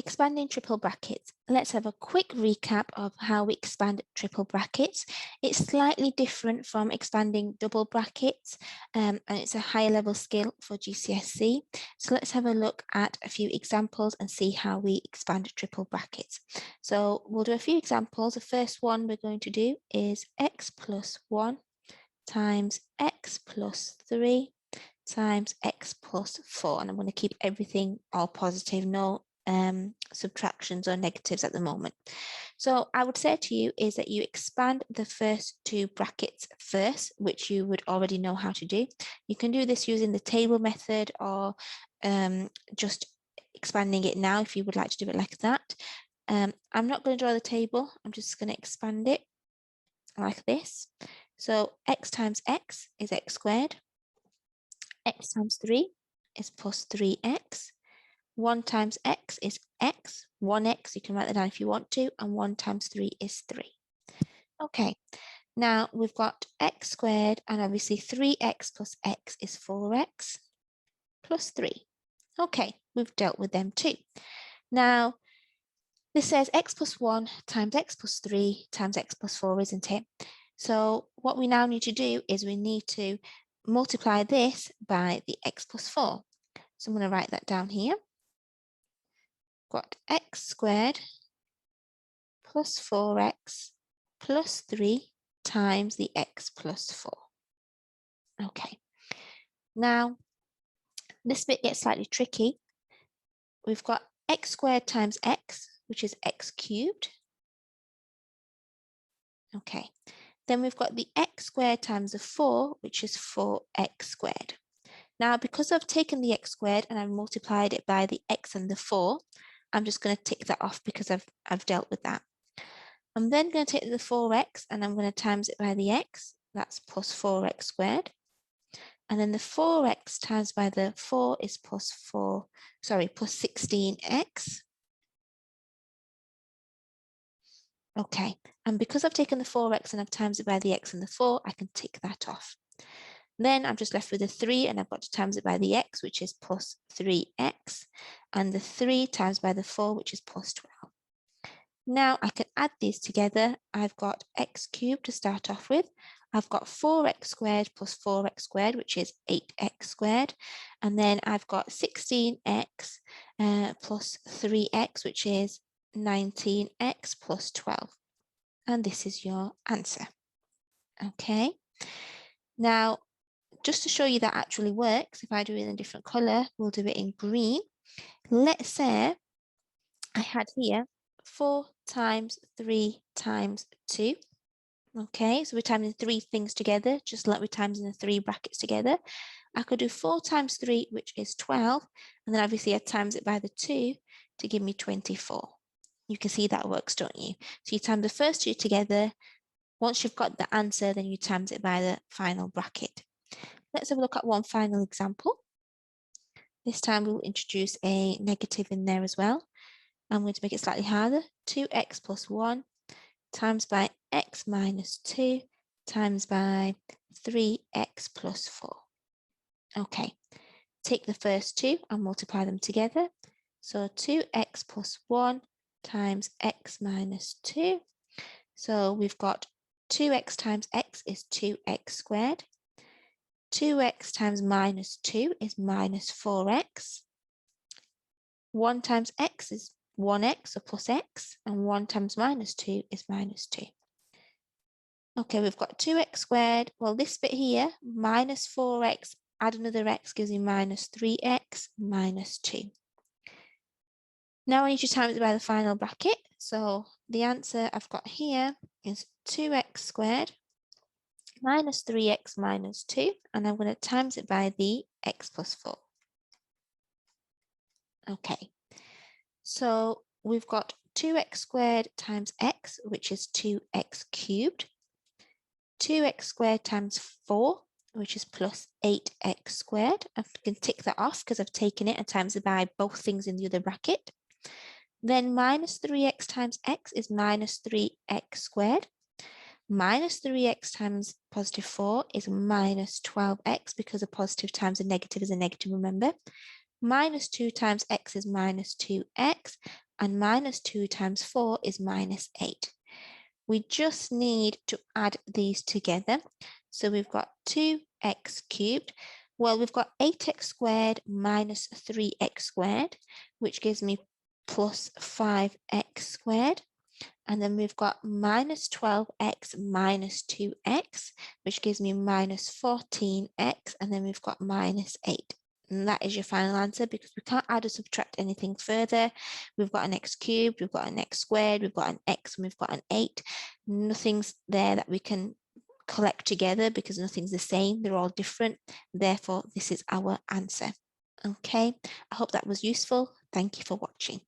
Expanding triple brackets. Let's have a quick recap of how we expand triple brackets. It's slightly different from expanding double brackets, and it's a higher level skill for GCSE. So let's have a look at a few examples and see how we expand triple brackets. So we'll do a few examples. The first one we're going to do is x plus 1 times x plus 3 times x plus 4. And I'm going to keep everything all positive, no subtractions or negatives at the moment. So I would say to you is that you expand the first two brackets first, which you would already know how to do. You can do this using the table method or just expanding it now if you would like to do it like that. I'm not going to draw the table. I'm just going to expand it like this. So x times x is x squared. X times 3 is plus 3x. 1 times x is x, 1x, you can write that down if you want to, and 1 times 3 is 3. Okay, now we've got x squared, and obviously 3x plus x is 4x plus 3. Okay, we've dealt with them too. Now, this says x plus 1 times x plus 3 times x plus 4, isn't it? So what we now need to do is we need to multiply this by the x plus 4. So I'm going to write that down here. Got x squared plus 4x plus 3 times the x plus 4. Okay, now this bit gets slightly tricky. We've got x squared times x, which is x cubed. Okay, then we've got the x squared times the 4, which is 4x squared. Now, because I've taken the x squared and I've multiplied it by the x and the 4, I'm just going to tick that off because I've dealt with that. I'm then going to take the 4x and I'm going to times it by the x. That's plus 4x squared. And then the 4x times by the 4 is plus 16x. Okay, and because I've taken the 4x and I've times it by the x and the 4, I can tick that off. Then I'm just left with a 3 and I've got to times it by the x, which is plus 3x, and the 3 times by the 4, which is plus 12. Now I can add these together. I've got x cubed to start off with. I've got 4x squared plus 4x squared, which is 8x squared. And then I've got 16x plus 3x, which is 19x plus 12. And this is your answer. Okay. Now, just to show you that actually works, if I do it in a different color, we'll do it in green. Let's say I had here 4 times 3 times 2. Okay, so we're timing 3 things together, just like we're timing the 3 brackets together. I could do 4 times 3, which is 12, and then obviously I times it by the 2 to give me 24. You can see that works, don't you? So you time the first 2 together. Once you've got the answer, then you times it by the final bracket. Let's have a look at one final example. This time we'll introduce a negative in there as well. I'm going to make it slightly harder. 2x plus 1 times by x minus 2 times by 3x plus 4. Okay, take the first 2 and multiply them together. So 2x plus 1 times x minus 2. So we've got 2x times x is 2x squared. 2x times minus 2 is minus 4x. 1 times x is 1x or plus x, and 1 times minus 2 is minus 2. Okay, we've got 2x squared. Well, this bit here, minus 4x, add another x gives me minus 3x minus 2. Now I need to times it by the final bracket. So the answer I've got here is 2x squared minus 3x minus 2, and I'm going to times it by the x plus 4. Okay, so we've got 2x squared times x, which is 2x cubed. 2x squared times 4, which is plus 8x squared. I can tick that off because I've taken it and times it by both things in the other bracket. Then minus 3x times x is minus 3x squared. Minus 3x times positive 4 is minus 12x, because a positive times a negative is a negative, remember. Minus 2 times x is minus 2x, and minus 2 times 4 is minus 8. We just need to add these together. So we've got 2x cubed. Well, we've got 8x squared minus 3x squared, which gives me plus 5x squared. And then we've got minus 12x minus 2x, which gives me minus 14x. And then we've got minus 8. And that is your final answer because we can't add or subtract anything further. We've got an x cubed, we've got an x squared, we've got an x, and we've got an 8. Nothing's there that we can collect together because nothing's the same. They're all different. Therefore, this is our answer. Okay, I hope that was useful. Thank you for watching.